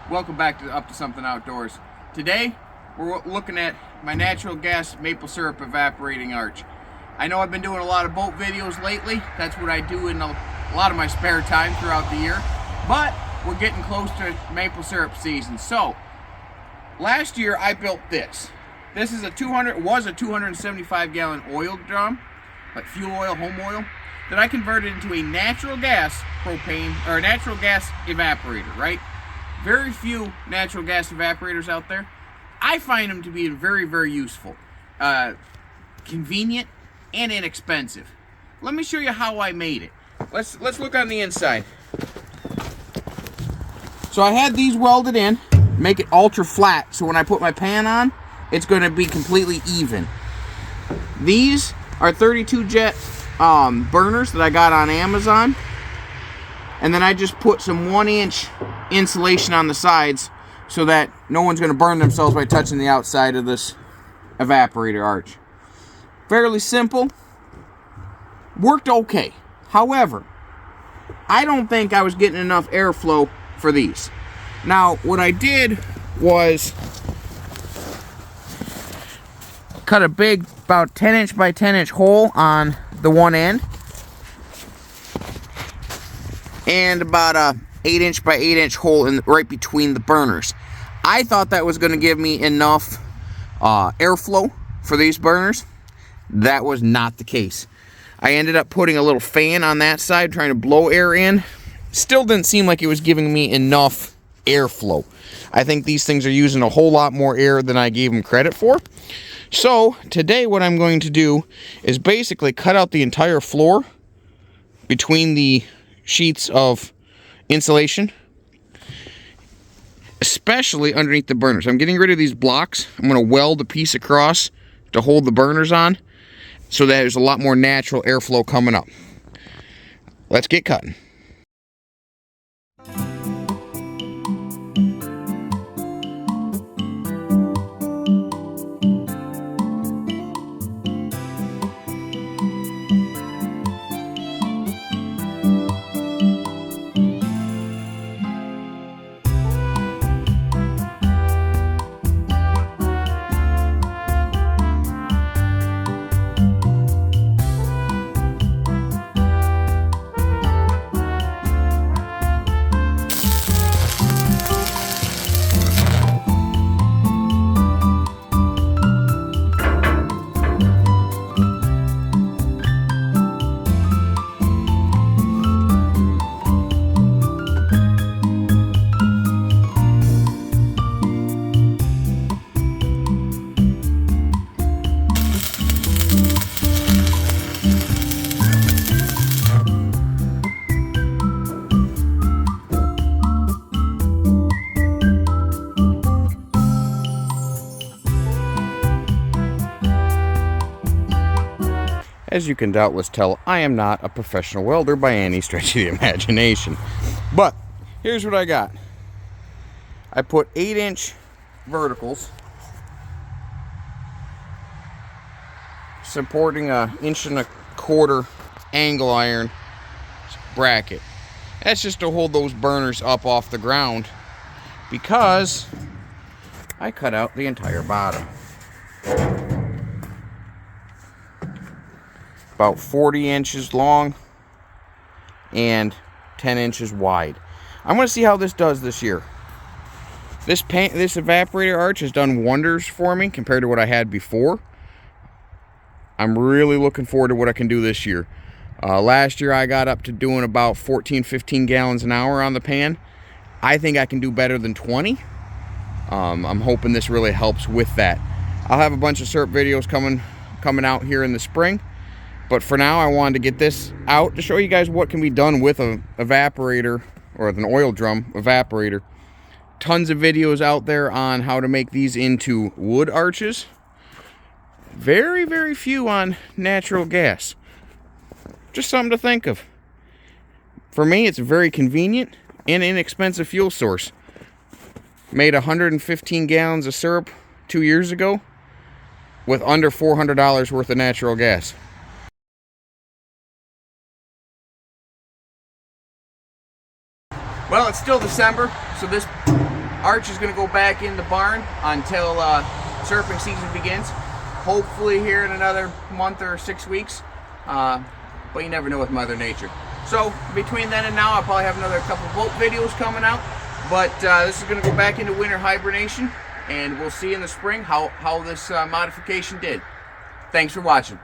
Welcome back to Up to Something Outdoors. Today we're looking at my natural gas maple syrup evaporating arch. I know I've been doing a lot of boat videos lately. That's what I do in a lot of my spare time throughout the year. But we're getting close to maple syrup season. So last year I built this. This is a 275 gallon oil drum, like fuel oil, home oil, that I converted into a natural gas propane or a natural gas evaporator, right? Very few natural gas evaporators out there. I find them to be very, very useful, convenient, and inexpensive. Let me show you how I made it. Let's look on the inside. So I had these welded in, make it ultra flat, so when I put my pan on, it's going to be completely even. These are 32 jet burners that I got on Amazon. And then I just put some 1-inch insulation on the sides so that no one's going to burn themselves by touching the outside of this evaporator arch. Fairly simple. Worked okay. However, I don't think I was getting enough airflow for these. Now, what I did was cut a big, about 10-inch by 10-inch hole on the one end. And about a 8-inch by 8-inch hole right between the burners. I thought that was going to give me enough airflow for these burners. That was not the case. I ended up putting a little fan on that side, trying to blow air in. Still didn't seem like it was giving me enough airflow. I think these things are using a whole lot more air than I gave them credit for. So today what I'm going to do is basically cut out the entire floor between the sheets of insulation, especially underneath the burners. I'm getting rid of these blocks. I'm going to weld a piece across to hold the burners on so that there's a lot more natural airflow coming up. Let's get cutting. As you can doubtless tell, I am not a professional welder by any stretch of the imagination. But here's what I got. I put 8-inch verticals supporting a 1.25-inch angle iron bracket. That's just to hold those burners up off the ground because I cut out the entire bottom. About 40 inches long and 10 inches wide. I'm going to see how this does this year. This evaporator arch has done wonders for me compared to what I had before. I'm really looking forward to what I can do this year. Last year I got up to doing about 14-15 gallons an hour on the pan. I think I can do better than 20. I'm hoping this really helps with that. I'll have a bunch of syrup videos coming out here in the spring. But for now, I wanted to get this out to show you guys what can be done with an evaporator or an oil drum evaporator. Tons of videos out there on how to make these into wood arches. Very, very few on natural gas. Just something to think of. For me, it's a very convenient and inexpensive fuel source. Made 115 gallons of syrup 2 years ago with under $400 worth of natural gas. Well, it's still December, so this arch is going to go back in the barn until surfing season begins. Hopefully here in another month or 6 weeks. But you never know with Mother Nature. So between then and now, I'll probably have another couple boat videos coming out. But this is going to go back into winter hibernation, and we'll see in the spring how this modification did. Thanks for watching.